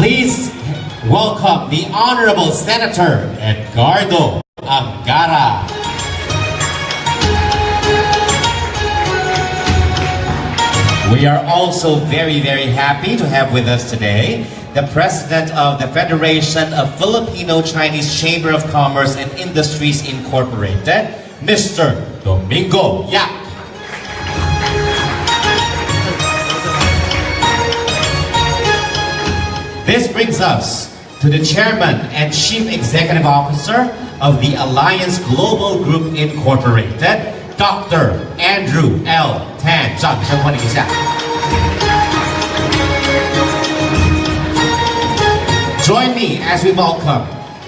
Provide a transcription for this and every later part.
Please welcome the Honorable Senator Edgardo Angara. We are also very happy to have with us today the President of the Federation of Filipino-Chinese Chamber of Commerce and Industries Incorporated, Mr. Domingo Yap. This brings us to the Chairman and Chief Executive Officer of the Alliance Global Group Incorporated, Dr. Andrew L. Tan. 掌声欢迎一下。Join me as we welcome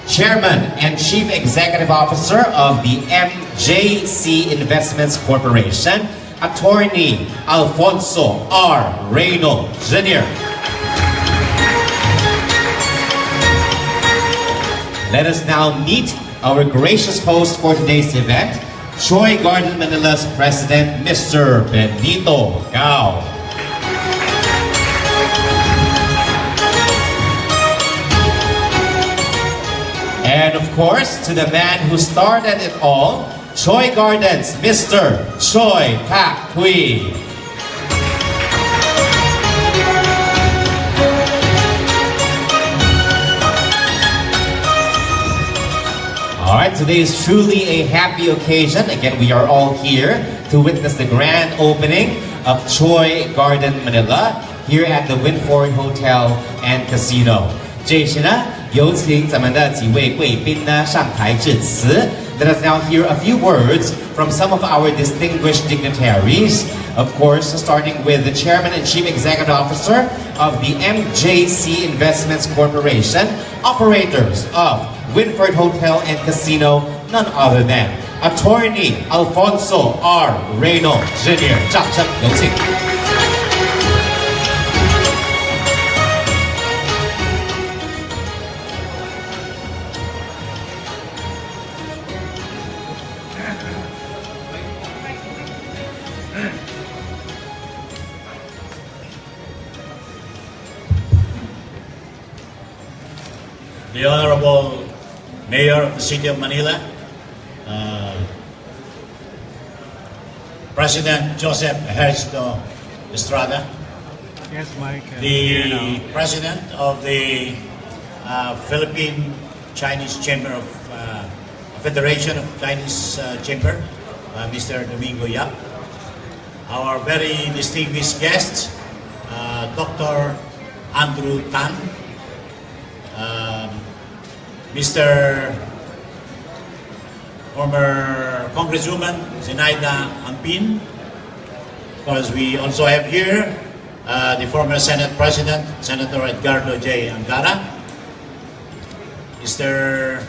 Chairman and Chief Executive Officer of the MJC Investments Corporation, Attorney Alfonso R. Reyno Jr. Let us now meet our gracious host for today's event, Choi Garden Manila's President, Mr. Benito Gao. And of course, to the man who started it all, Choi Gardens, Mr. Choi Pak Hui. Alright, today is truly a happy occasion. Again, we are all here to witness the grand opening of Choi Garden Manila here at the Winford Hotel and Casino. 这时呢，有请咱们的几位贵宾呢上台致辞。Let us now hear a few words from some of our distinguished dignitaries. Of course, starting with the Chairman and Chief Executive Officer of the MJC Investments Corporation, operators of Winford Hotel and Casino, none other than Attorney Alfonso R. Reyno Jr. 掌声有请。The Honorable Mayor of the City of Manila, President Joseph Hertzdo Estrada, yes, Mike, the President of the Philippine Chinese Chamber of Federation of Chinese Chamber, Mr. Domingo Yap, our very distinguished guests, Dr. Andrew Tan, Mr. former Congresswoman Zenaida Ampin. Of course, we also have here the former Senate President, Senator Edgardo J. Angara, Mr.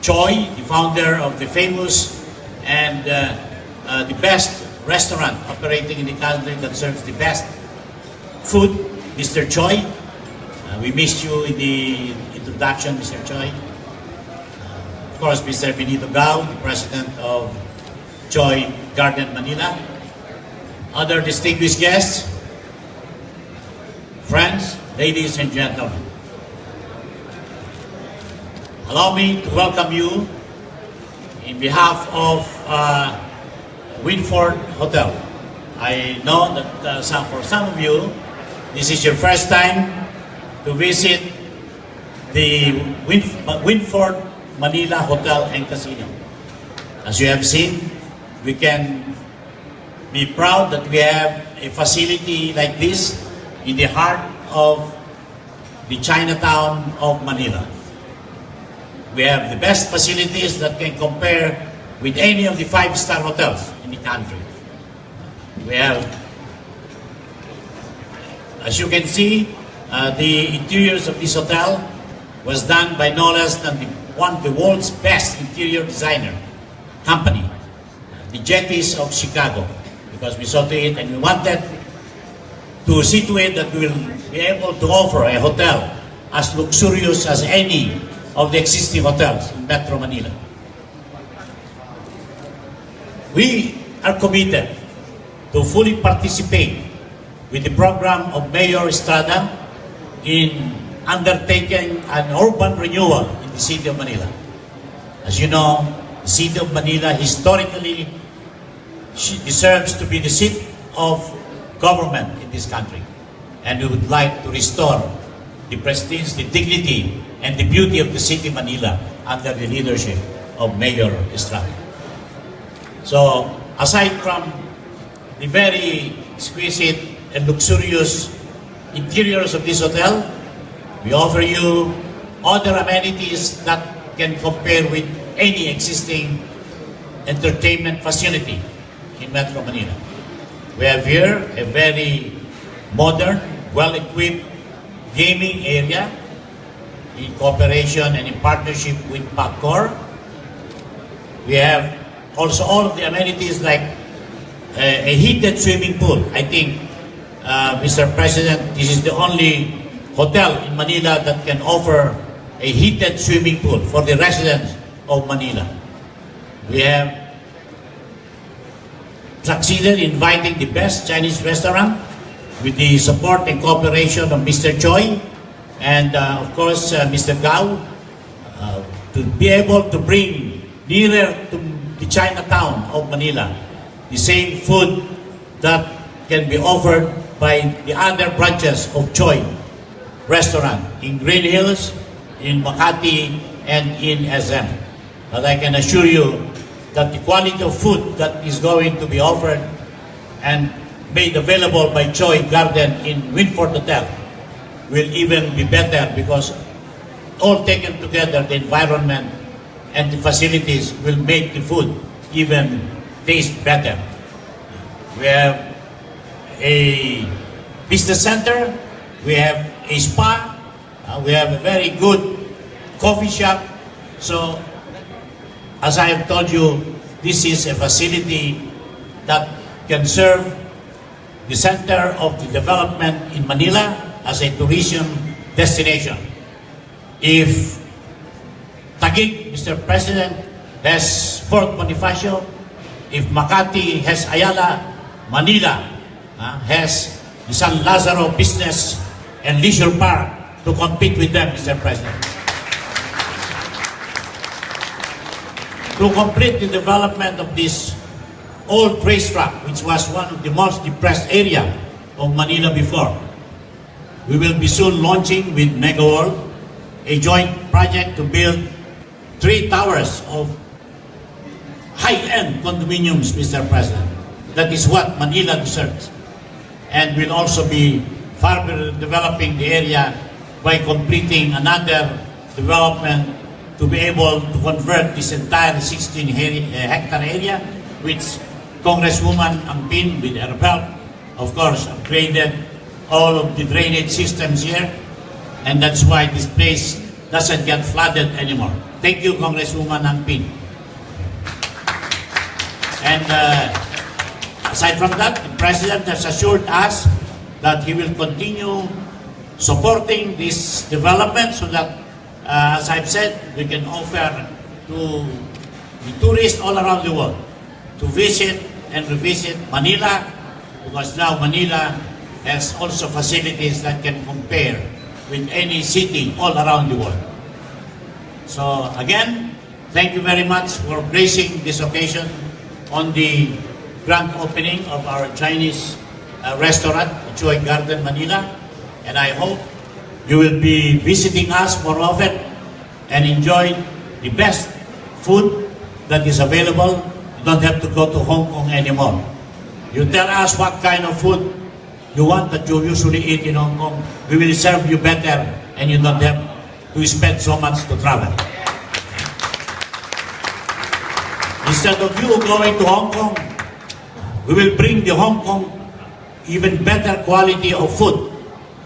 Choi, the founder of the famous and the best restaurant operating in the country that serves the best food, Mr. Choi. We missed you in the introduction, Mr. Choi. Of course, Mr. Benito Gao, the President of Choi Garden Manila. Other distinguished guests, friends, ladies and gentlemen. Allow me to welcome you in behalf of Winford Hotel. I know that for some of you, this is your first time to visit the Winford Manila Hotel and Casino. As you have seen, we can be proud that we have a facility like this in the heart of the Chinatown of Manila. We have the best facilities that can compare with any of the five-star hotels in the country. We have, as you can see, the interiors of this hotel was done by no less than one of the world's best interior designer company, the Jetties of Chicago, because we saw to it and we wanted to see to it that we will be able to offer a hotel as luxurious as any of the existing hotels in Metro Manila. We are committed to fully participate with the program of Mayor Estrada in undertaking an urban renewal in the city of Manila. As you know, the city of Manila historically deserves to be the seat of government in this country. And we would like to restore the prestige, the dignity, and the beauty of the city of Manila under the leadership of Mayor Estrada. So, aside from the very exquisite and luxurious interiors of this hotel, we offer you other amenities that can compare with any existing entertainment facility in Metro Manila. We have here a very modern, well-equipped gaming area in cooperation and in partnership with PACCOR. We have also all of the amenities like a heated swimming pool. I think, Mr. President, this is the only hotel in Manila that can offer a heated swimming pool for the residents of Manila. We have succeeded in inviting the best Chinese restaurant with the support and cooperation of Mr. Choi and of course Mr. Gao to be able to bring nearer to the Chinatown of Manila the same food that can be offered by the other branches of Choi restaurant in Green Hills, in Makati, and in SM. But I can assure you that the quality of food that is going to be offered and made available by Choi Garden in Winford Hotel will even be better because all taken together, the environment and the facilities will make the food even taste better. We have a business center, we have a spa, we have a very good coffee shop. So, as I have told you, this is a facility that can serve the center of the development in Manila as a tourism destination. If Taguig, Mr. President, has Fort Bonifacio, if Makati has Ayala, Manila has the San Lazaro Business and Leisure Park to compete with them, Mr. President. To complete the development of this old racetrack, which was one of the most depressed area of Manila before, we will be soon launching with Mega World a joint project to build 3 towers of high-end condominiums, Mr. President. That is what Manila deserves. And we'll also be further developing the area by completing another development to be able to convert this entire 16-hectare area, which Congresswoman Angpin, with her help, of course, upgraded all of the drainage systems here, and that's why this place doesn't get flooded anymore. Thank you, Congresswoman Angpin. And aside from that, the President has assured us that he will continue supporting this development so that, as I've said, we can offer to the tourists all around the world to visit and revisit Manila, because now Manila has also facilities that can compare with any city all around the world. So again, thank you very much for gracing this occasion on the grand opening of our Chinese restaurant, Choi Garden, Manila. And I hope you will be visiting us more often and enjoy the best food that is available. You don't have to go to Hong Kong anymore. You tell us what kind of food you want that you usually eat in Hong Kong. We will serve you better and you don't have to spend so much to travel. Instead of you going to Hong Kong, we will bring the Hong Kong even better quality of food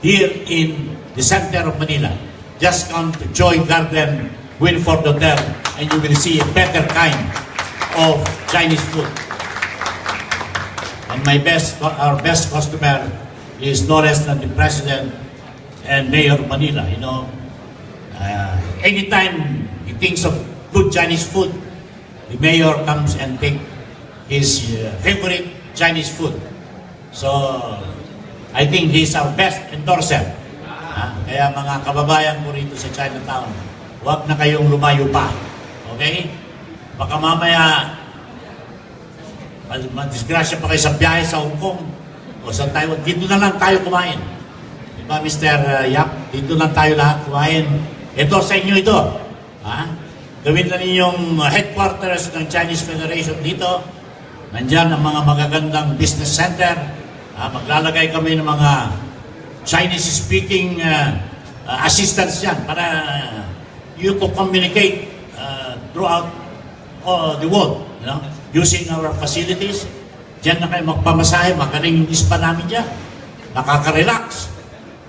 here in the center of Manila. Just come to Choi Garden, Winford Hotel, and you will see a better kind of Chinese food. And our best customer is no less than the President and Mayor of Manila. You know, anytime he thinks of good Chinese food, the Mayor comes and takes his favorite Chinese food. So I think he's our best endorser. Kaya mga kababayan ko rito sa Chinatown, huwag na kayong lumayo pa. Okay? Baka mamaya, madisgrasya pa kayo sa biyahe sa Hong Kong o sa Taiwan. Dito na lang tayo kumain. Diba, Mr. Yap? Dito lang tayo lahat kumain. Ito sa inyo ito. Gawin na ninyong headquarters ng Chinese Federation dito. Nandyan ang mga magagandang business center. Maglalagay kami ng mga Chinese-speaking assistants yan para you to communicate throughout the world, you know, using our facilities. Diyan na kayo magpamasahe, makaring yung ispa namin dyan. Nakaka-relax.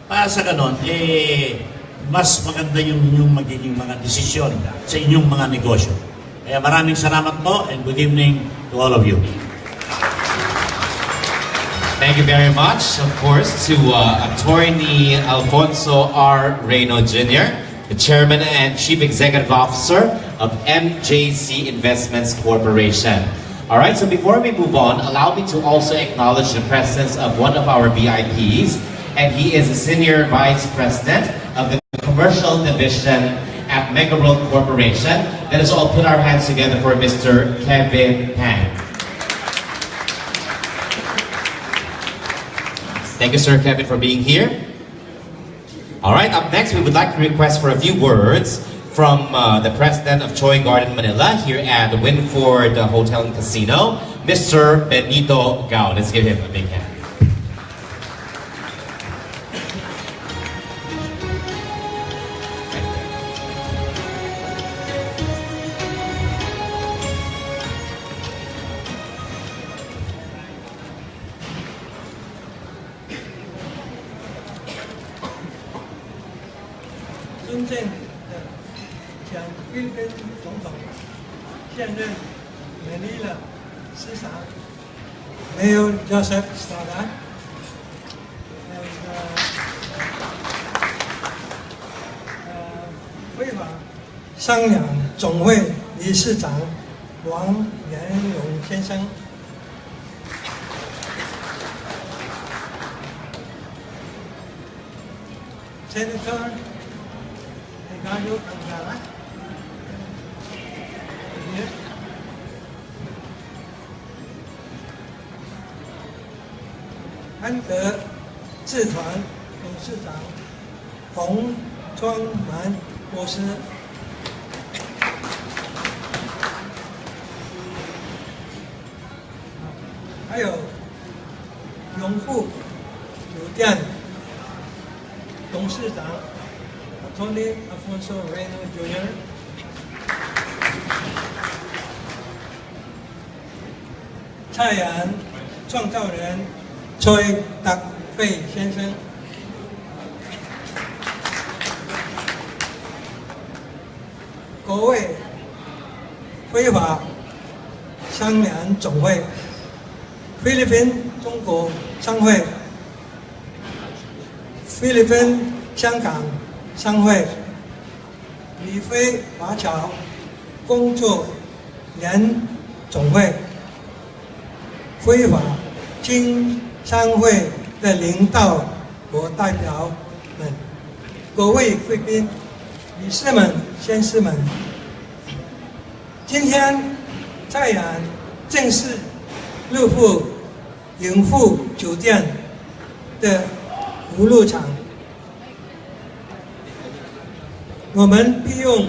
Para sa ganon, mas maganda yung magiging mga desisyon sa inyong mga negosyo. Kaya maraming salamat po and good evening to all of you. Thank you very much, of course, to Attorney Alfonso R. Reyno Jr., the Chairman and Chief Executive Officer of MJC Investments Corporation. All right, so before we move on, allow me to also acknowledge the presence of one of our VIPs, and he is the Senior Vice President of the Commercial Division at Mega World Corporation. Let us all put our hands together for Mr. Kevin Pan. Thank you, Sir Kevin, for being here. All right, up next, we would like to request for a few words from the President of Choi Garden Manila here at the Winford Hotel and Casino, Mr. Benito Gao. Let's give him a big hand. Manila 市长 Mayor Joseph Estrada and 非法商养总会理事长王元勇先生。Senator Ricardo Angara.安德制团董事长洪庄蛮博士，还有永富酒店董事长 Tony Alfonso Reyno Jr.， 菜园创造人 Choi 先生，国卫非法商联总会，菲律宾中国商会，菲律宾香港商会，李非华侨工作联总会，非法经商会的领导和代表们，各位贵宾、女士们、先生们，今天菜园正式入户永富酒店的服务场，我们必用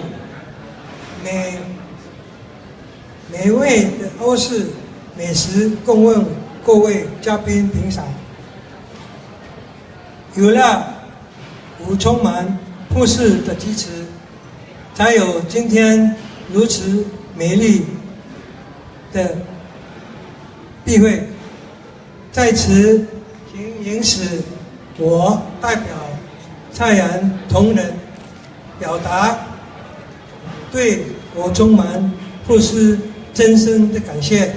美味的欧式美食供应各位嘉宾品赏，有了充满护士的支持，才有今天如此美丽的聚会。在此，请允许我代表菜园同仁表达对我充满护士真心的感谢。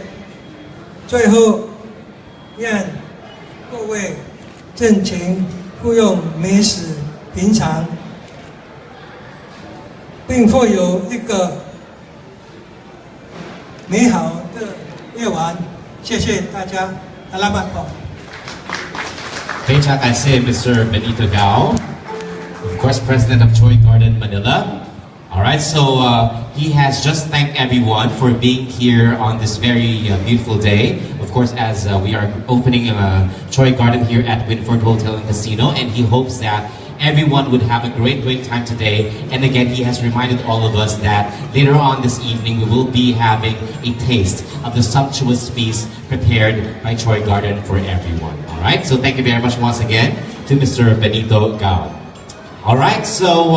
最后，愿各位尽情服用美食品尝，并会有一个美好的夜晚。谢谢大家，阿拉曼宝。非常感谢 Mr. Benito Gao, of course, President of Choi Garden Manila. All right, so he has just thanked everyone for being here on this very beautiful day. Of course, as we are opening Choi Garden here at Winford Hotel and Casino, and he hopes that everyone would have a great time today. And again, he has reminded all of us that later on this evening, we will be having a taste of the sumptuous feast prepared by Choi Garden for everyone. All right, so thank you very much once again to Mr. Benito Gao. All right, so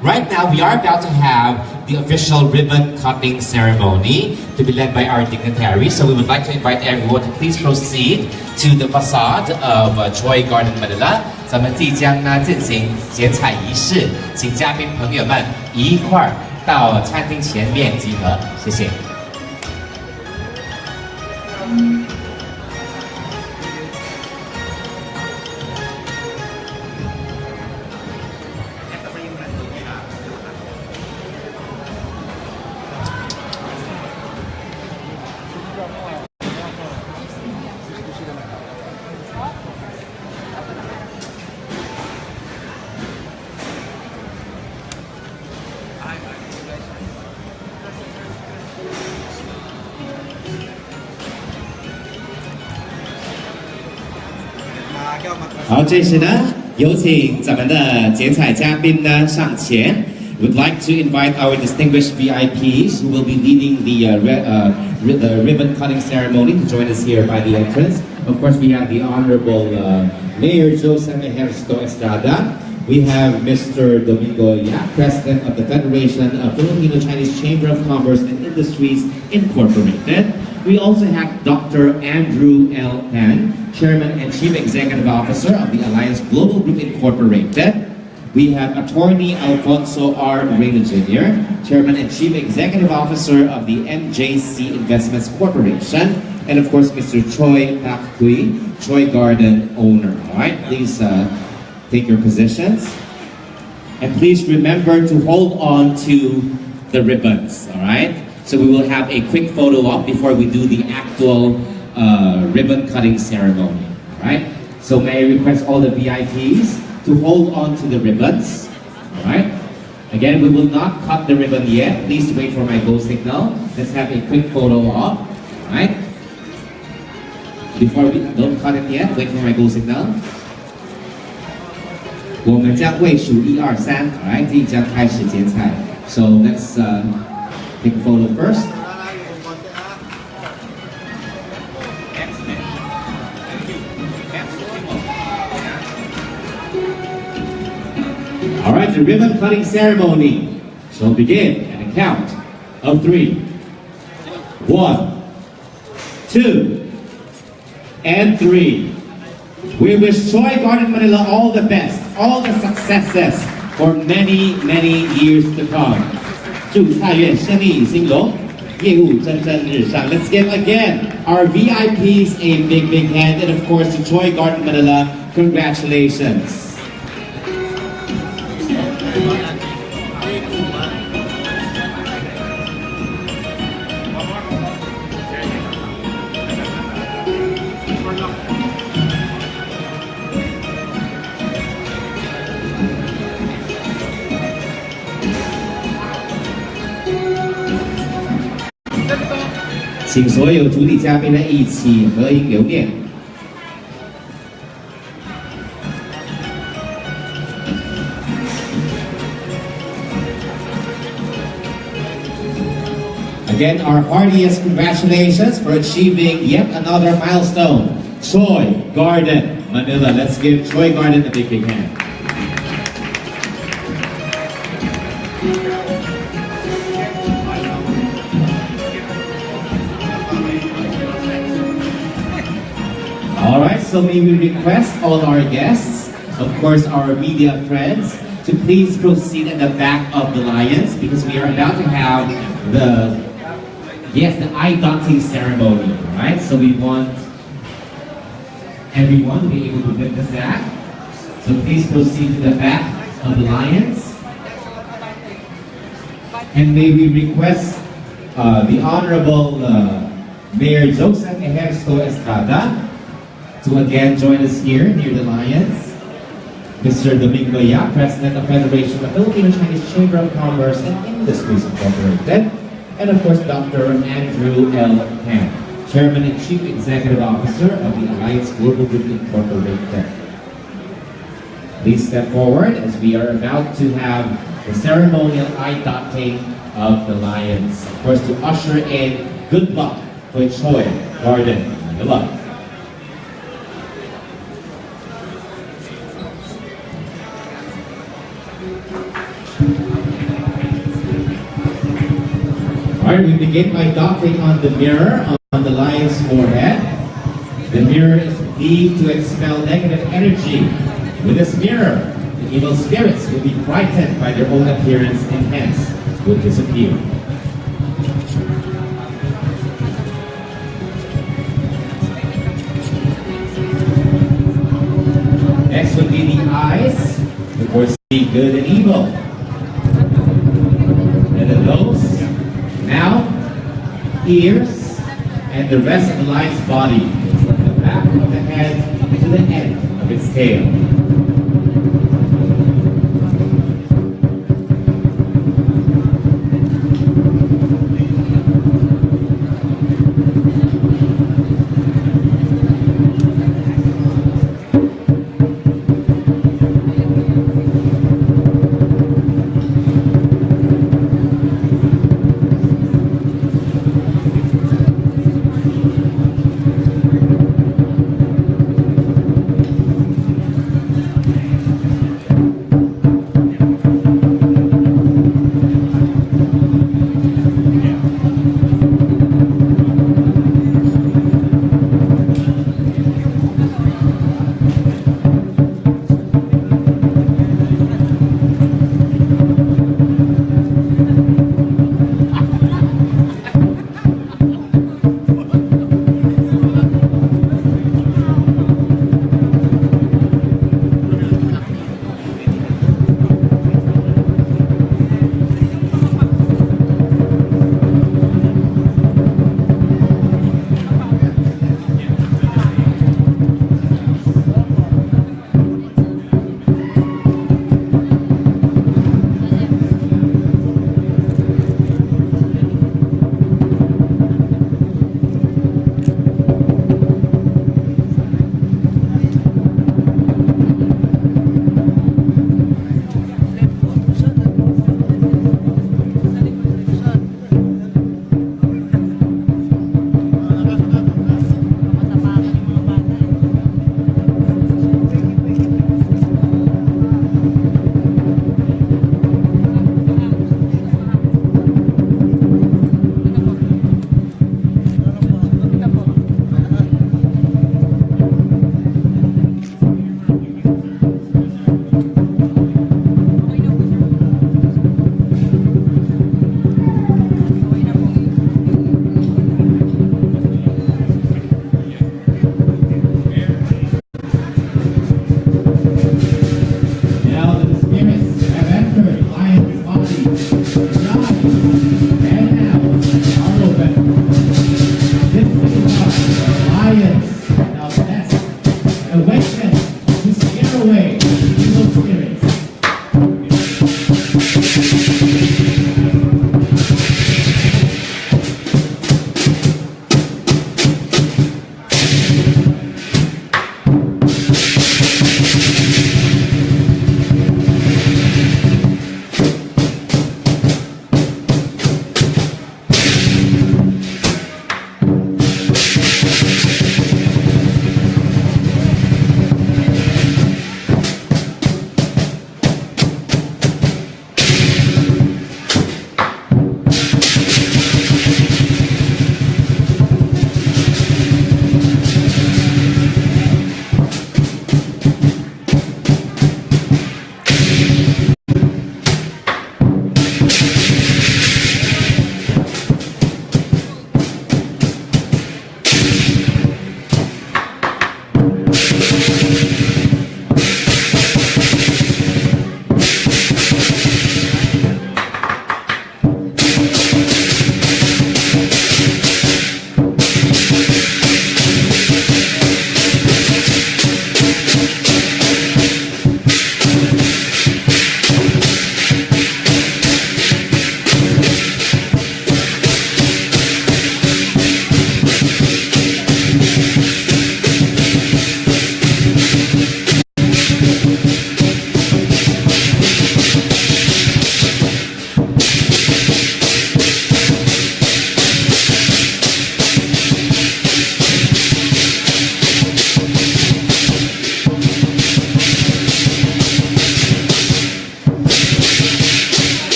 right now we are about to have the official ribbon cutting ceremony to be led by our dignitary. So we would like to invite everyone to please proceed to the facade of Choi Garden Manila. 咱们即将呢进行剪彩仪式，请嘉宾朋友们一块儿到餐厅前面集合，谢谢。好，这时呢，有请咱们的剪彩嘉宾呢上前。We'd like to invite our distinguished VIPs who will be leading the ribbon cutting ceremony to join us here by the entrance. Of course, we have the Honorable Mayor Joseph Ejercito Estrada. We have Mr. Domingo Yap, President of the Federation of Filipino-Chinese Chamber of Commerce and Industries Incorporated. We also have Dr. Andrew L. Tan, Chairman and Chief Executive Officer of the Alliance Global Group Incorporated. We have Attorney Alfonso R. Reyna Jr., Chairman and Chief Executive Officer of the MJC Investments Corporation. And of course, Mr. Choi Tak Kui, Choi Garden owner. All right, please take your positions. And please remember to hold on to the ribbons, all right? So we will have a quick photo op before we do the actual ribbon cutting ceremony, all right? So may I request all the VIPs to hold on to the ribbons, all right? Again, we will not cut the ribbon yet. Please wait for my go signal. Let's have a quick photo op, all right? Before we don't cut it yet, wait for my go signal. 我们将会数1、2、3， all right? 即将开始剪彩。So let's take a photo first. All right, the ribbon cutting ceremony shall begin at a count of 3. 1, 2, and 3. We wish Choi Garden Manila all the best, all the successes for many years to come. 祝菜园生意兴隆，业务蒸蒸日上. Let's give again our VIPs a big hand, and of course to Choi Garden Manila, congratulations.请所有主礼嘉宾呢一起合影留念。Again, our heartiest congratulations for achieving yet another milestone. Choi Garden Manila. Let's give Choi Garden a big hand. All right, so may we request all our guests, of course our media friends, to please proceed in the back of the Lions because we are about to have the eye-dotting ceremony, all right? So we want everyone to be able to witness that. So please proceed to the back of the Lions. And may we request the Honorable Mayor Joseph Ejercito Estrada to again join us here near the Lions. Mr. Domingo Yap, President of Federation of Filipino Chinese Chamber of Commerce and Industries Incorporated. And of course, Dr. Andrew L. Ham, Chairman and Chief Executive Officer of the Alliance Global Group Incorporated. Please step forward as we are about to have the ceremonial eye dotting of the Lions. Of course, to usher in good luck for Choi Garden. Good luck. Alright, we begin by dotting on the mirror on the lion's forehead. The mirror is believed to expel negative energy. With this mirror, the evil spirits will be frightened by their own appearance and hence would disappear. Next would be the eyes, to foresee good and evil. And the nose, mouth, ears, and the rest of the lion's body, from the back of the head to the end of its tail.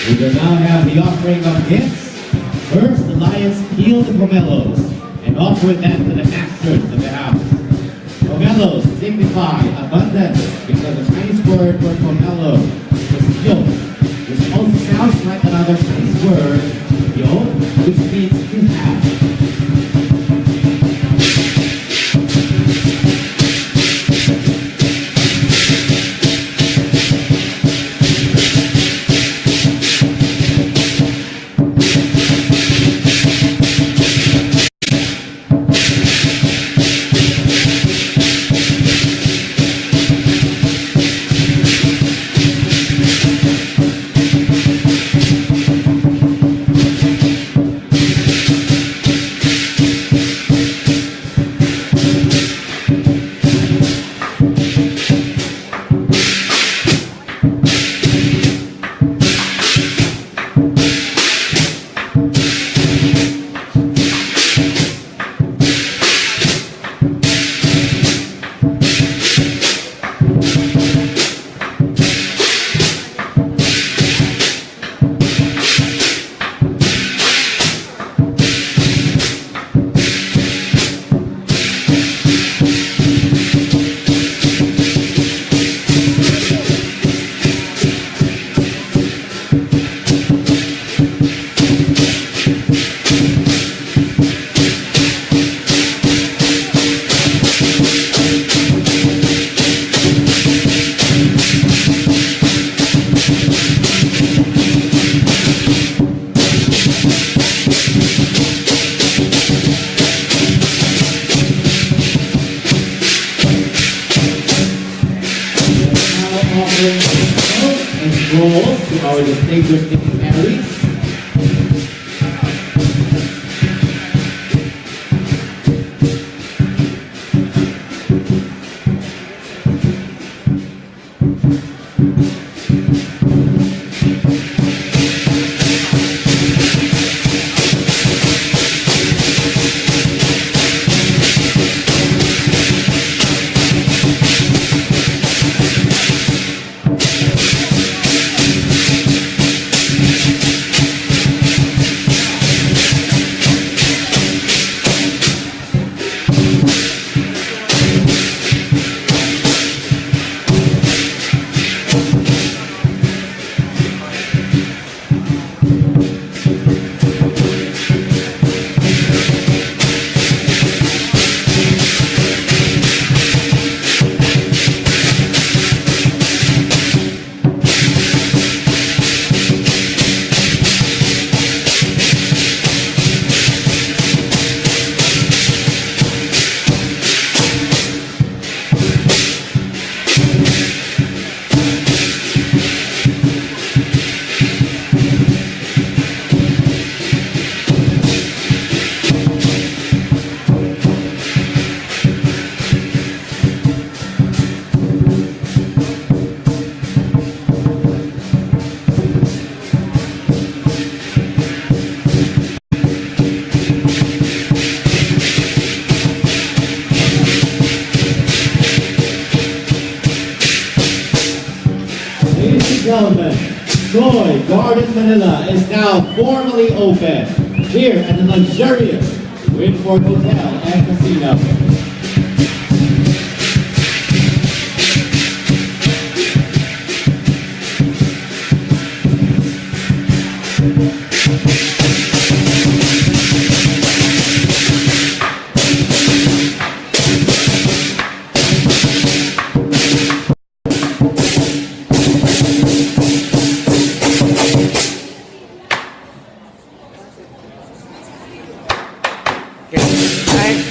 We will now have the offering of gifts. First, the lions peel the pomelos and offer them to the masters of the house. Pomelos signify abundance because the Chinese word for pomelo is yo, which also sounds like another Chinese word, yo, which means to have. To our distinguished dignitaries. Gentlemen, Choi Garden Manila is now formally open here at the luxurious Winford Hotel and Casino.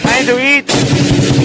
Time to eat.